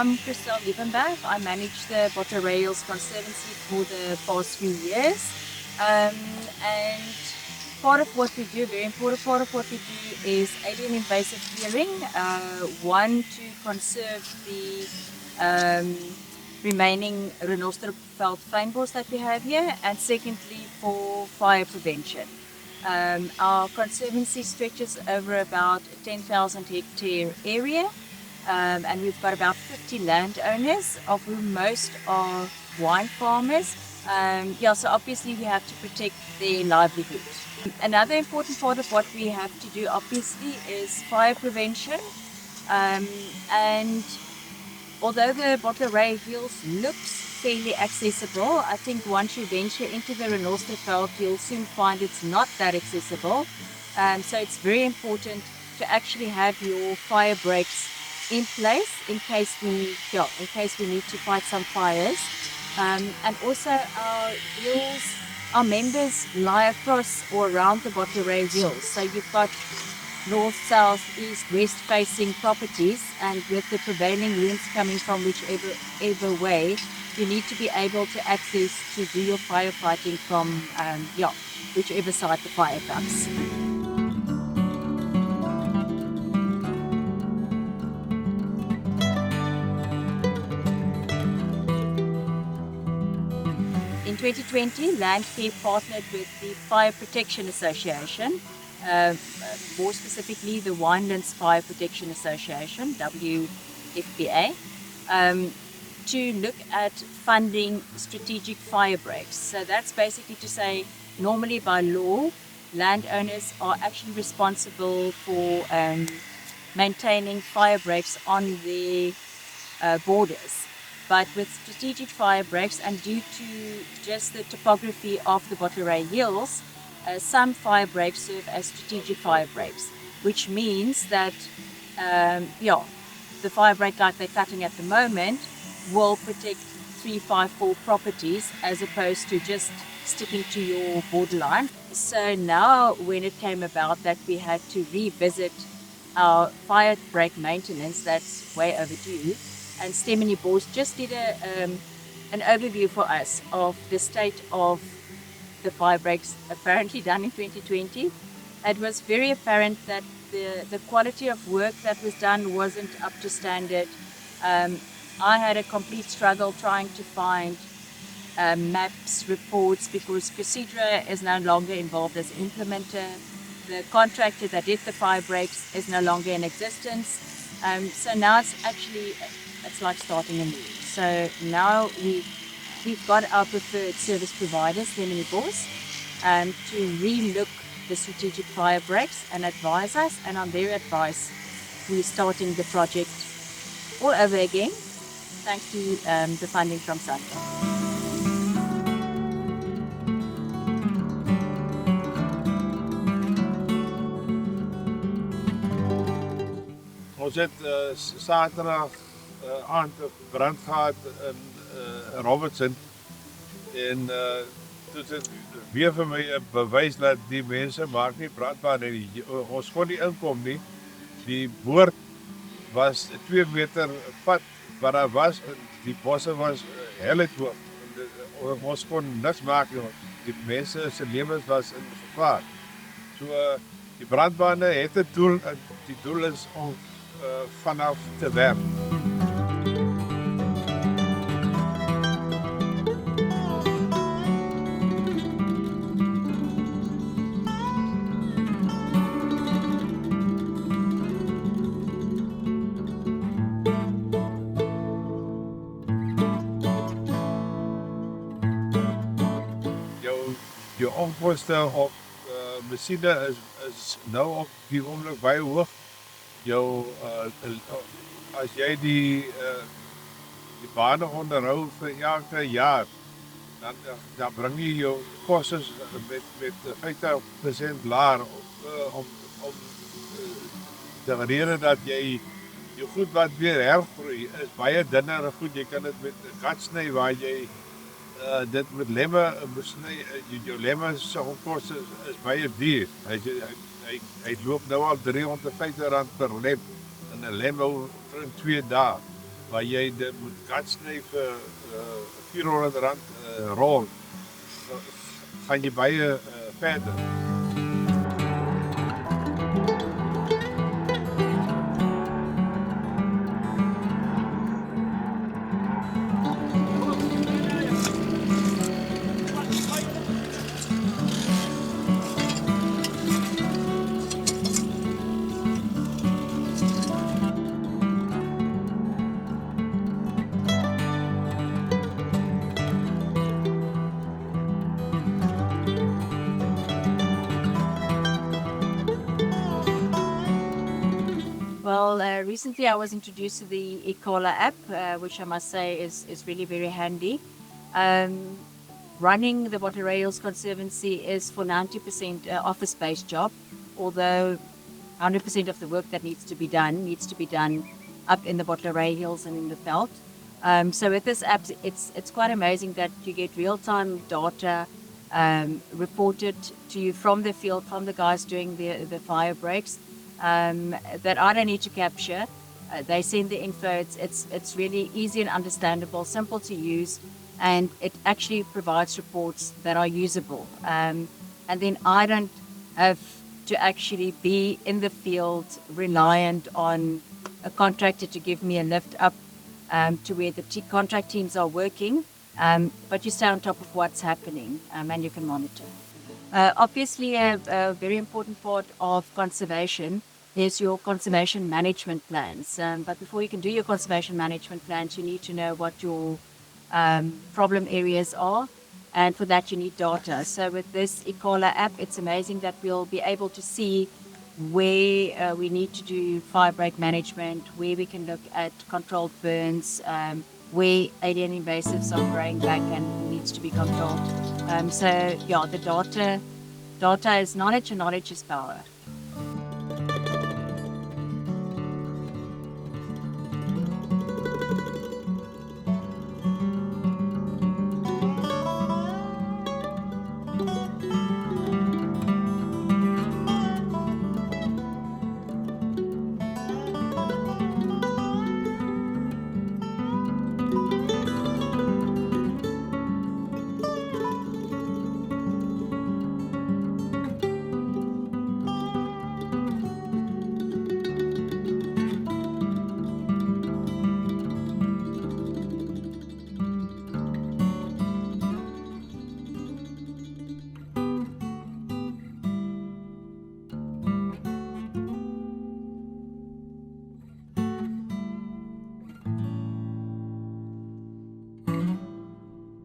I'm Christel Liebenberg. I manage the Bottelary Conservancy for the past few years. And part of what we do, very important part of what we do, is alien invasive clearing. One, to conserve the remaining Renosterveld fynbos that we have here, and secondly for fire prevention. Our conservancy stretches over about a 10,000 hectare area, and we've got about 50 landowners, of whom most are wine farmers. So obviously we have to protect their livelihood. Another important part of what we have to do obviously is fire prevention, and although the Bottelary Hills looks fairly accessible, I think once you venture into the Renosterveld, you'll soon find it's not that accessible. So it's very important to actually have your fire breaks in place in case we need to fight some fires. And also our hills, our members lie across or around the Bottelary Hills. So you've got north, south, east, west facing properties, and with the prevailing winds coming from whichever way, you need to be able to access to do your firefighting from whichever side the fire comes. In 2020, Landcare partnered with the Fire Protection Association, more specifically the Winelands Fire Protection Association, WFPA, to look at funding strategic fire breaks. So that's basically to say, normally by law, landowners are actually responsible for maintaining fire breaks on their borders. But with strategic fire breaks, and due to just the topography of the Bottelary Hills, some fire breaks serve as strategic fire breaks, which means that the fire break like they're cutting at the moment will protect 3, 5, 4 properties as opposed to just sticking to your borderline. So now when it came about that we had to revisit our fire break maintenance, that's way overdue, and Stemini Bos just did an overview for us of the state of the fire breaks apparently done in 2020. It was very apparent that the quality of work that was done wasn't up to standard. I had a complete struggle trying to find maps, reports, because Casidra is no longer involved as implementer. The contractor that did the fire breaks is no longer in existence. So now it's like starting anew. So now we've got our preferred service providers, Stemini Bos, to re-look the strategic fire breaks and advise us, and on their advice we're starting the project all over again, thanks to the funding from SANDRA. Ons het Saterdag aand 'n brand gehad in Robertson, en dit is weer vir my 'n bewys dat die mense maak nie brandbaar nie. Ons kon nie inkom nie. Die boord was 2 meter pad wat daar was, die bosse was helle hoog. Ons kon niks maak nie. Die mense se lewens was in gevaar. So die brandbane het 'n doel, en die doel is om vanaf te werk. Jou onkoste op masjiene is nou op die oomblik baie hoog. As jy die bane onderhou vir elke jaar, dan bring jy jou kostes met 50% laer om de rede dat jy jou goed wat weer hergroei is baie dunner goed. Jy kan dit met gat sny waar jy dit met lemme besny. Jou lemme se koste is baie duur. Hy loop nou al R350 per lem, en 'n lem hou vir 2 dae. waar jy dit moet katsny vir R400 rol, gaan jy baie verder. Well, recently I was introduced to the Ikhala app, which I must say is really very handy. Running the Bottelary Conservancy is for 90% office-based job, although 100% of the work that needs to be done up in the Bottelary Hills and in the veld. So with this app, it's quite amazing that you get real-time data reported to you from the field, from the guys doing the fire breaks, that I don't need to capture. They send the info. It's really easy and understandable, simple to use, and it actually provides reports that are usable. And then I don't have to actually be in the field reliant on a contractor to give me a lift up to where the contract teams are working, but you stay on top of what's happening, and you can monitor. Obviously, a very important part of conservation is your conservation management plans. But before you can do your conservation management plans, you need to know what your problem areas are, and for that you need data. So with this Ikhala app, it's amazing that we'll be able to see where we need to do fire break management, where we can look at controlled burns, where alien invasives are growing back and needs to be controlled. So yeah, the data is knowledge, and knowledge is power.